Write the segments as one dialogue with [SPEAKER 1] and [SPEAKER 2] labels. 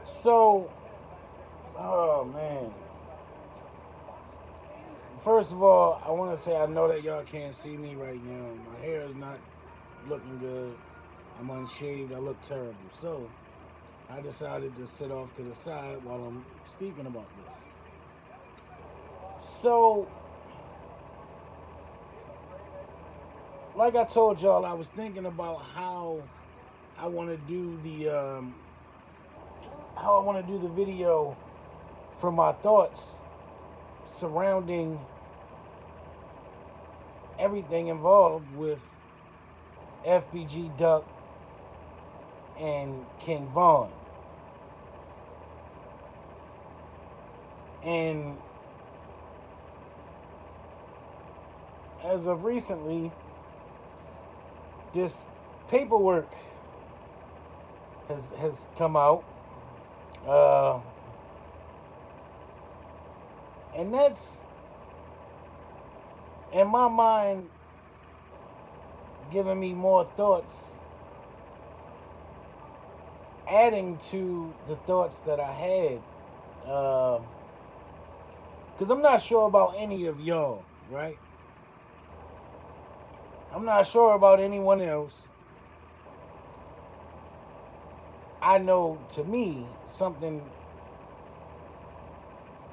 [SPEAKER 1] So, oh man. First of all, I want to say I know that y'all can't see me right now. My hair is not looking good. I'm unshaved. I look terrible. So, I decided to sit off to the side while I'm speaking about this. So, like I told y'all, I was thinking about I want to do the how I want to do the video for my thoughts surrounding everything involved with FBG Duck and Ken Vaughn. And as of recently, this paperwork has come out. Uh, and that's, in my mind, giving me more thoughts, adding to the thoughts that I had. Because I'm not sure about any of y'all, right? I'm not sure about anyone else. I know, to me, something,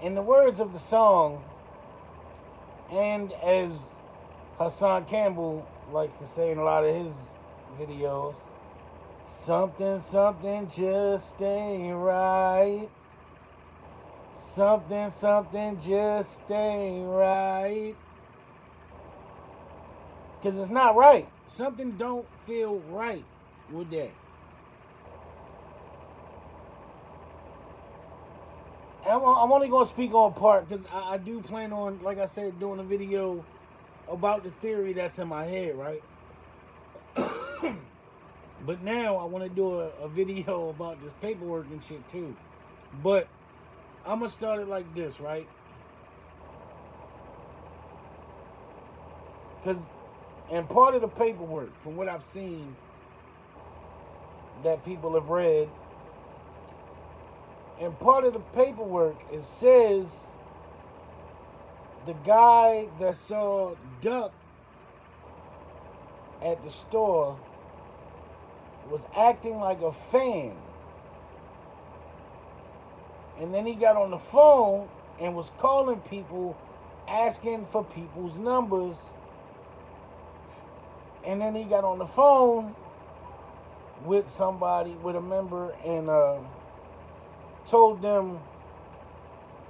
[SPEAKER 1] in the words of the song, and as Hassan Campbell likes to say in a lot of his videos, something just ain't right. Something just ain't right. Because it's not right. Something don't feel right with that. I'm only going to speak on part because I do plan on, like I said, doing a video about the theory that's in my head, right? But now I want to do a video about this paperwork and shit too. But I'm going to start it like this, right? Because in part of the paperwork, from what I've seen that people have read, in part of the paperwork, it says the guy that saw Duck at the store was acting like a fan. And then he got on the phone and was calling people, asking for people's numbers. And then he got on the phone with somebody, with a member, and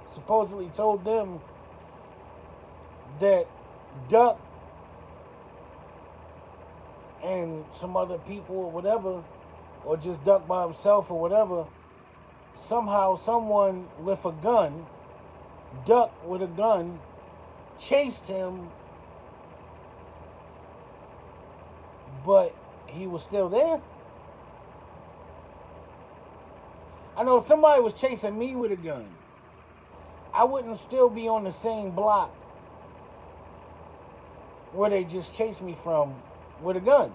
[SPEAKER 1] supposedly told them that Duck and some other people or whatever, or just Duck by himself or whatever, somehow someone with a gun, Duck with a gun, chased him, but he was still there. I know somebody was chasing me with a gun. I wouldn't still be on the same block where they just chased me from with a gun.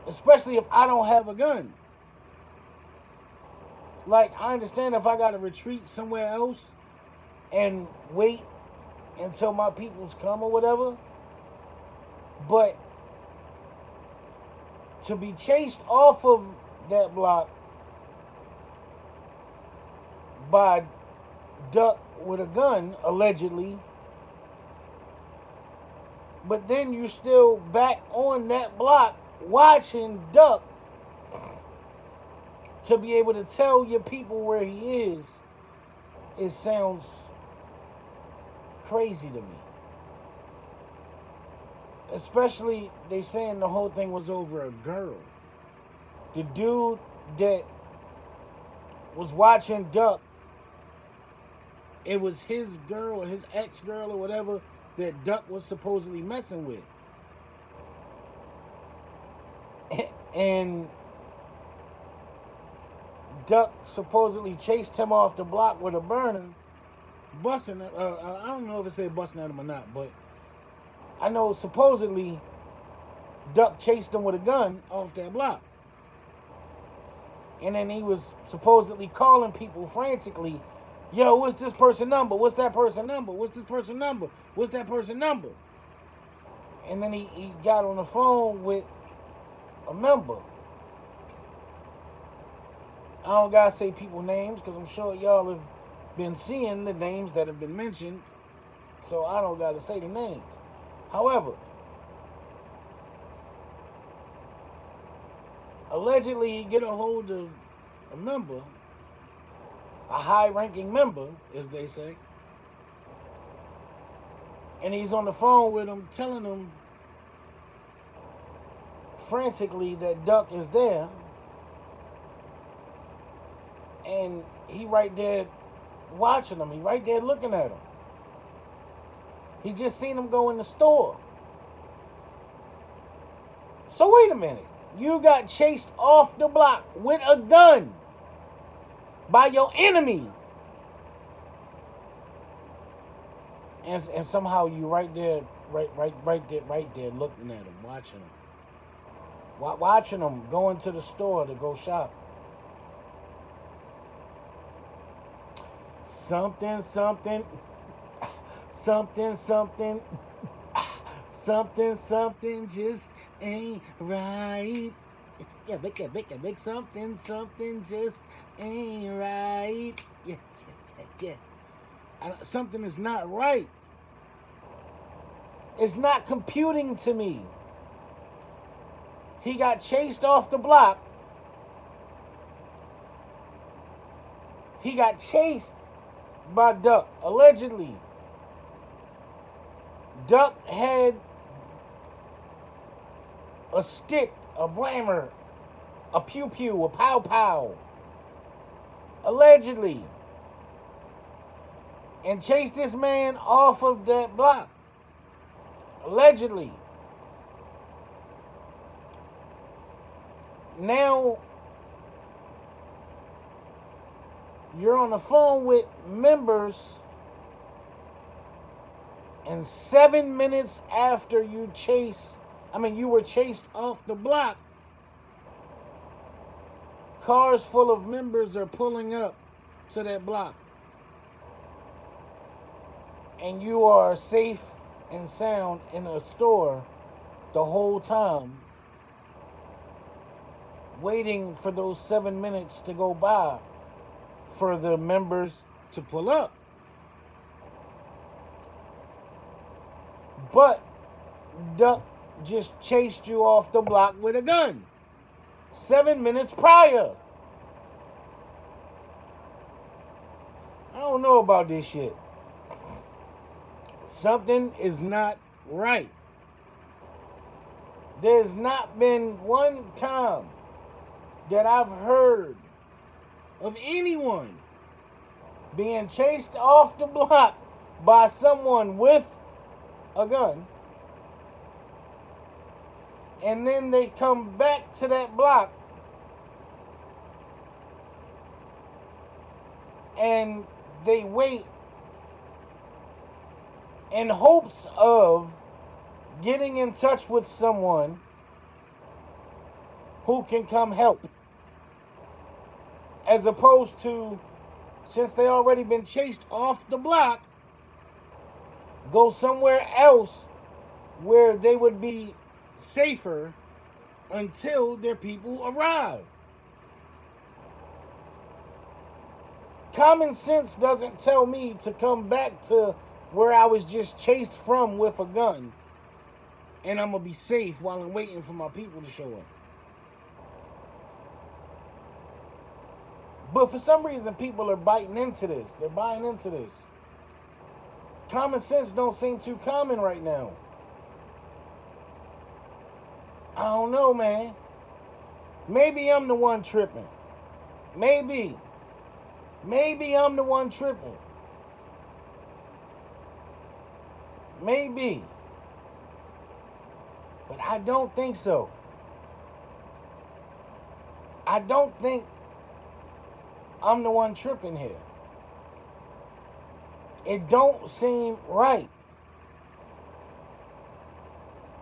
[SPEAKER 1] Especially if I don't have a gun. Like, I understand if I got to retreat somewhere else and wait until my peoples come or whatever. But to be chased off of that block by Duck with a gun, allegedly, but then you still back on that block watching Duck to be able to tell your people where he is, it sounds crazy to me. Especially, they saying the whole thing was over a girl. The dude that was watching Duck, it was his girl, his ex-girl or whatever, that Duck was supposedly messing with. And Duck supposedly chased him off the block with a burner, busting it. I don't know if it said busting at him or not, but I know supposedly Duck chased him with a gun off that block. And then he was supposedly calling people frantically, yo, what's this person number? What's that person number? What's this person number? What's that person number? And then he got on the phone with a member. I don't gotta say people names because I'm sure y'all have been seeing the names that have been mentioned. So I don't gotta say the names. However, allegedly he get a hold of a member, a high-ranking member, as they say, and he's on the phone with him telling him frantically that Duck is there, and he right there watching him. He right there looking at him. He just seen him go in the store. So wait a minute. You got chased off the block with a gun by your enemy. And somehow you right there looking at him, watching him. Watching him going to the store to go shop. Something just ain't right. Yeah, big something just ain't right. Yeah. Something is not right. It's not computing to me. He got chased off the block. He got chased by Duck, allegedly. Duck had a stick, a blammer, a pew-pew, a pow-pow, allegedly, and chased this man off of that block, allegedly. Now, you're on the phone with members, and 7 minutes after you were chased off the block, cars full of members are pulling up to that block. And you are safe and sound in a store the whole time, waiting for those 7 minutes to go by for the members to pull up. But Duck just chased you off the block with a gun 7 minutes prior. I don't know about this shit. Something is not right. There's not been one time that I've heard of anyone being chased off the block by someone with a gun, and then they come back to that block and they wait in hopes of getting in touch with someone who can come help, as opposed to, since they already been chased off the block, go somewhere else where they would be safer until their people arrive. Common sense doesn't tell me to come back to where I was just chased from with a gun and I'm going to be safe while I'm waiting for my people to show up. But for some reason, people are biting into this. They're buying into this. Common sense don't seem too common right now. I don't know, man. Maybe I'm the one tripping. Maybe I'm the one tripping. Maybe. But I don't think so. I don't think I'm the one tripping here. It don't seem right.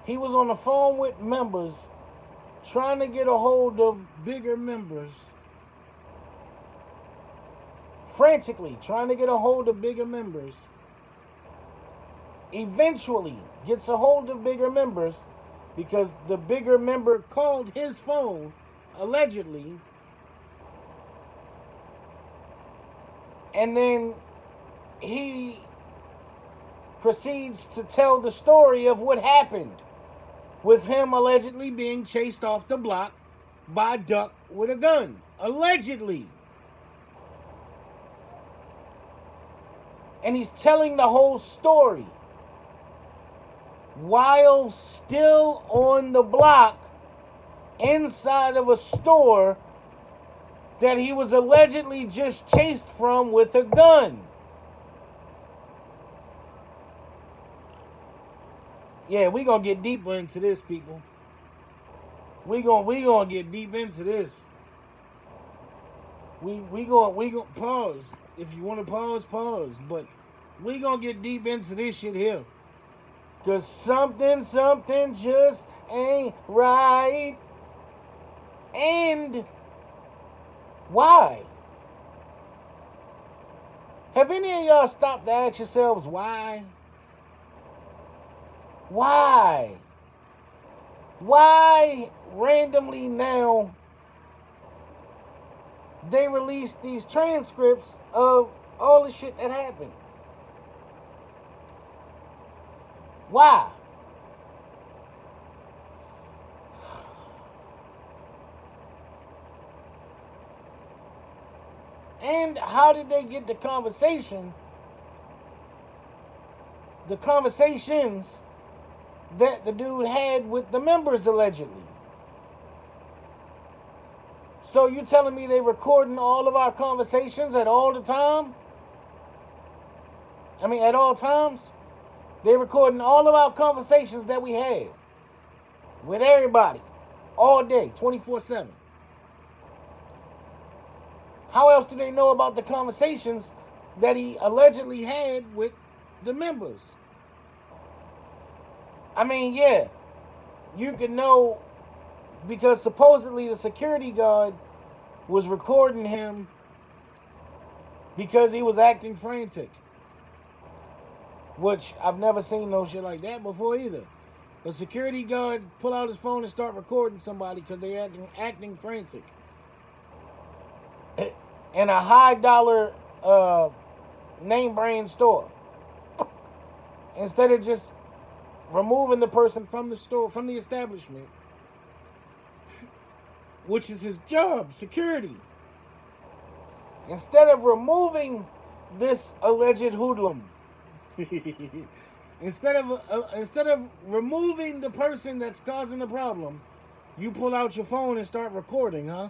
[SPEAKER 1] He was on the phone with members, trying to get a hold of bigger members frantically trying to get a hold of bigger members, eventually gets a hold of bigger members because the bigger member called his phone, allegedly, and then he proceeds to tell the story of what happened with him allegedly being chased off the block by Duck with a gun. Allegedly. And he's telling the whole story while still on the block inside of a store that he was allegedly just chased from with a gun. Yeah, we gonna get deeper into this, people. We gonna get deep into this. We gonna pause. If you wanna pause. But we gonna get deep into this shit here. Cause something just ain't right. And why? Have any of y'all stopped to ask yourselves why? Why? Why randomly now they release these transcripts of all the shit that happened? Why? And how did they get the conversations that the dude had with the members allegedly? So you telling me they recording all of our conversations at all the time? I mean, at all times? They recording all of our conversations that we have with everybody all day, 24/7. How else do they know about the conversations that he allegedly had with the members? I mean, yeah, you can know because supposedly the security guard was recording him because he was acting frantic. Which I've never seen no shit like that before either. The security guard pull out his phone and start recording somebody because they acting frantic. In a high dollar name brand store. Instead of just removing the person from the store, from the establishment, which is his job, security. Instead of removing this alleged hoodlum, instead of removing the person that's causing the problem, you pull out your phone and start recording, huh?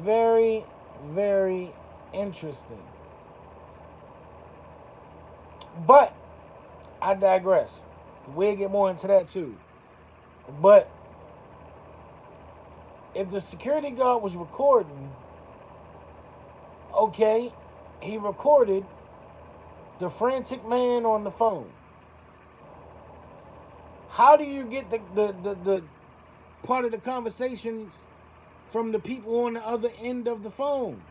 [SPEAKER 1] Very, very interesting. But I digress. We'll get more into that too. But if the security guard was recording, okay, he recorded the frantic man on the phone. How do you get the part of the conversations from the people on the other end of the phone?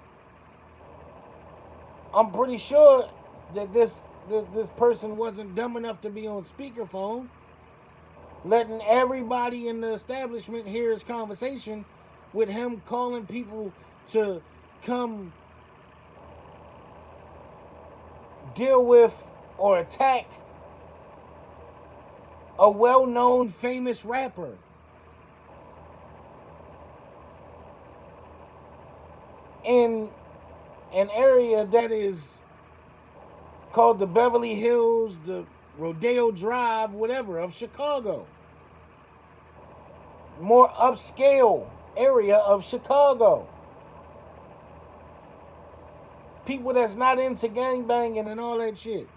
[SPEAKER 1] I'm pretty sure that this person wasn't dumb enough to be on speakerphone, letting everybody in the establishment hear his conversation with him calling people to come deal with or attack a well-known famous rapper. In an area that is called the Beverly Hills, the Rodeo Drive, whatever, of Chicago. More upscale area of Chicago. People that's not into gangbanging and all that shit.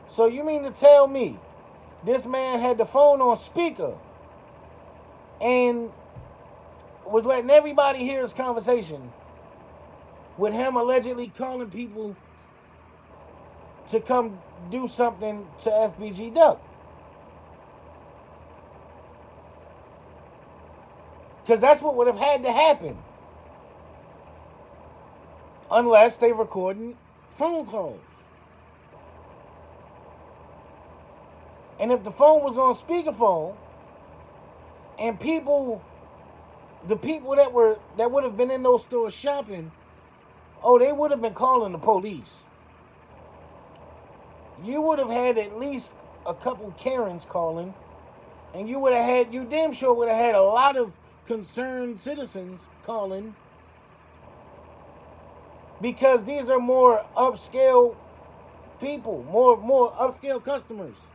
[SPEAKER 1] So you mean to tell me this man had the phone on speaker and was letting everybody hear his conversation with him allegedly calling people to come do something to FBG Duck? Because that's what would have had to happen. unless they recording phone calls. And if the phone was on speakerphone, and the people that would have been in those stores shopping, oh, they would have been calling the police. You would have had at least a couple Karens calling, and you damn sure would have had a lot of concerned citizens calling, because these are more upscale people, more upscale customers.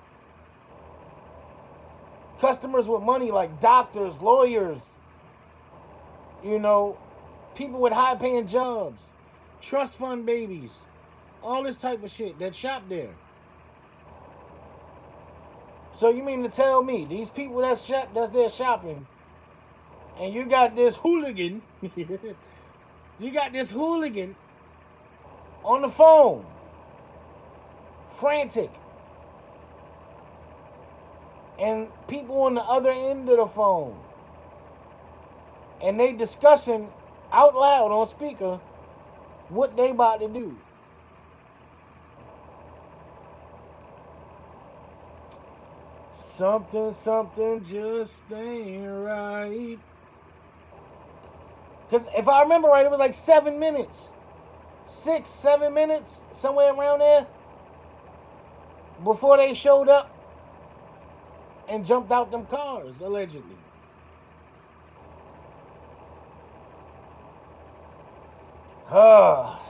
[SPEAKER 1] Customers with money, like doctors, lawyers, people with high paying jobs, trust fund babies, all this type of shit that shop there. So you mean to tell me these people that's there shopping, and you got this hooligan, on the phone, frantic, and people on the other end of the phone, and they discussing out loud on speaker what they about to do. Something just ain't right. Because if I remember right, it was like 7 minutes. 6-7 minutes, somewhere around there, before they showed up and jumped out them cars, allegedly.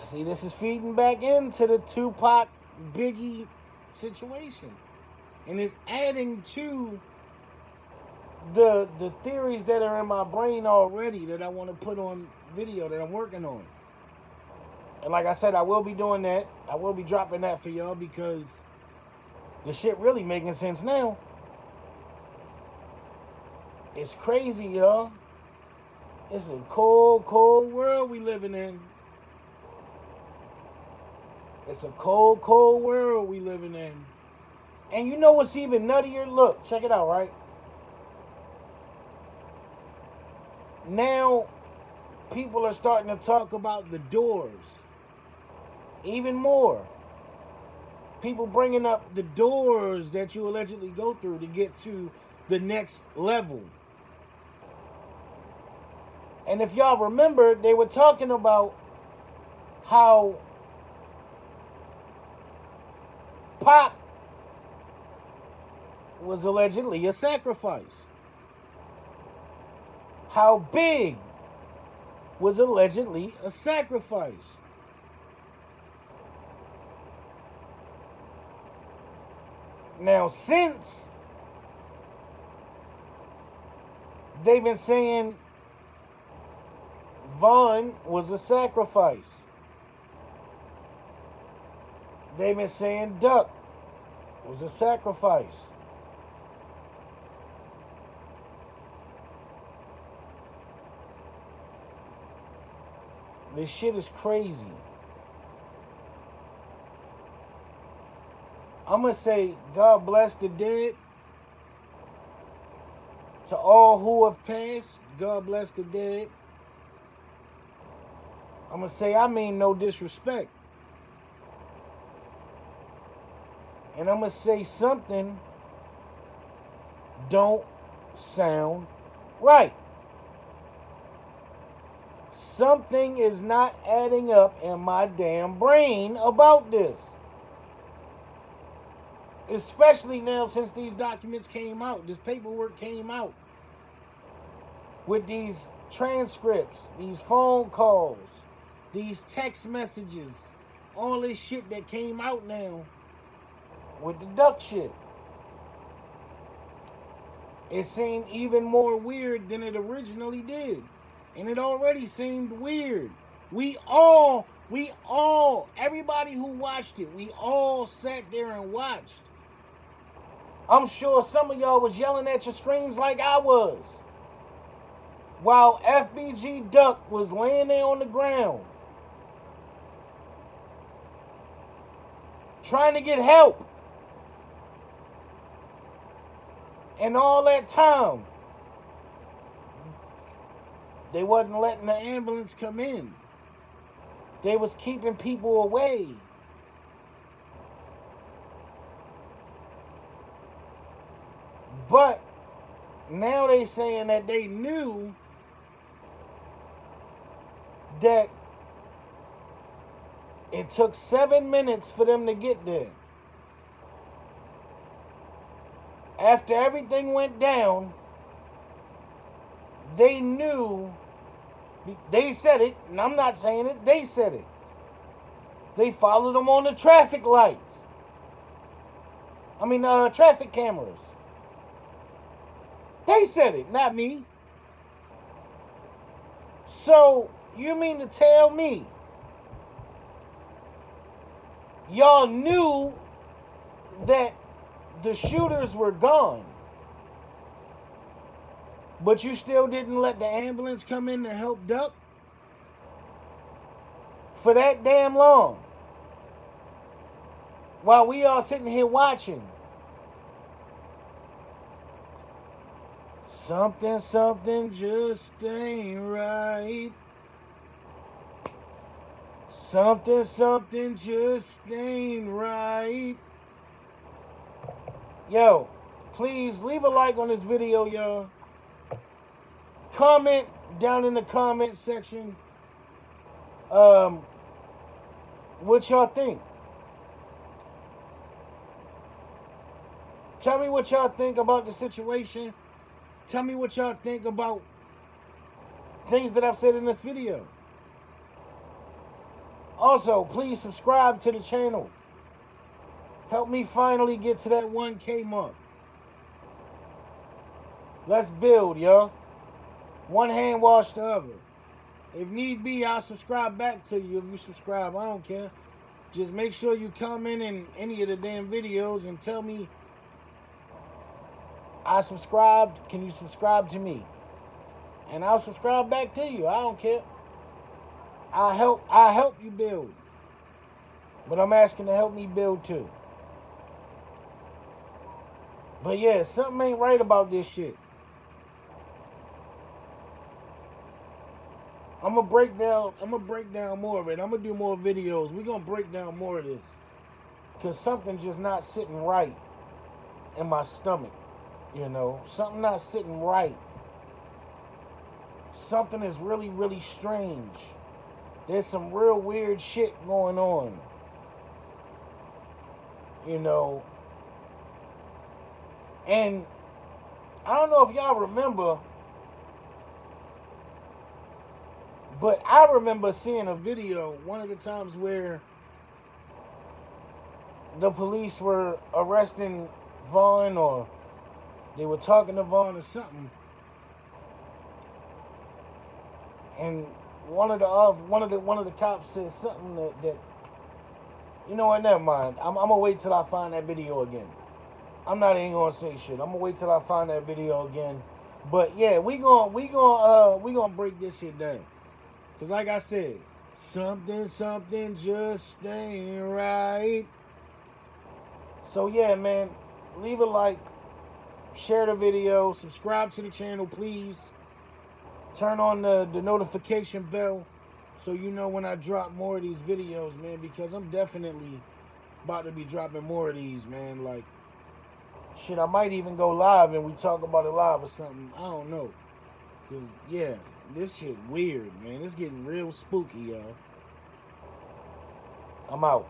[SPEAKER 1] See, this is feeding back into the Tupac Biggie situation. And it's adding to the theories that are in my brain already that I want to put on video that I'm working on. And like I said, I will be doing that. I will be dropping that for y'all, because the shit really making sense now. It's crazy, y'all. It's a cold, cold world we living in. It's a cold, cold world we living in. And you know what's even nuttier? Look, check it out, right? Now, people are starting to talk about the doors. Even more. People bringing up the doors that you allegedly go through to get to the next level. And if y'all remember, they were talking about how Pop was allegedly a sacrifice. How Big was allegedly a sacrifice. Now, since they've been saying Vaughn was a sacrifice, they've been saying Duck was a sacrifice. This shit is crazy. I'm going to say, God bless the dead. To all who have passed, God bless the dead. I'm going to say, I mean no disrespect. And I'm going to say something don't sound right. Something is not adding up in my damn brain about this. Especially now since these documents came out, this paperwork came out. With these transcripts, these phone calls, these text messages, all this shit that came out now with the duck shit. It seemed even more weird than it originally did. And it already seemed weird. We all, everybody who watched it, we all sat there and watched. I'm sure some of y'all was yelling at your screens like I was. While FBG Duck was laying there on the ground, trying to get help. And all that time, they wasn't letting the ambulance come in. They was keeping people away. But now they saying that they knew that it took 7 minutes for them to get there. After everything went down, they knew, they said it, and I'm not saying it, they said it. They followed them on the traffic lights. Traffic cameras. They said it, not me. So, you mean to tell me y'all knew that the shooters were gone, but you still didn't let the ambulance come in to help Duck for that damn long, while we all sitting here watching? Something just ain't right. Something just ain't right. Yo, please leave a like on this video, y'all. Comment down in the comment section what y'all think. Tell me what y'all think about the situation. Tell me what y'all think about things that I've said in this video. Also, please subscribe to the channel. Help me finally get to that 1K mark. Let's build, y'all. One hand wash the other. If need be, I'll subscribe back to you if you subscribe. I don't care. Just make sure you comment in any of the damn videos and tell me I subscribed. Can you subscribe to me? And I'll subscribe back to you. I don't care. I'll help you build. But I'm asking to help me build too. But yeah, something ain't right about this shit. I'm gonna break down more of it. I'm gonna do more videos. We're gonna break down more of this. Cause something's just not sitting right in my stomach. You know, something not sitting right. Something is really, really strange. There's some real weird shit going on. You know. And I don't know if y'all remember, but I remember seeing a video one of the times where the police were arresting Vaughn, or they were talking to Vaughn or something. And one of the cops said something that you know what, never mind. I'm gonna wait till I find that video again. I'm not even gonna say shit. I'm gonna wait till I find that video again. But yeah, we gonna break this shit down. Cause like I said, something just ain't right. So yeah, man, leave a like, share the video, subscribe to the channel, please. Turn on the notification bell so you know when I drop more of these videos, man, because I'm definitely about to be dropping more of these, man. Like, shit, I might even go live and we talk about it live or something. I don't know. Because, yeah, this shit weird, man. It's getting real spooky, y'all. I'm out.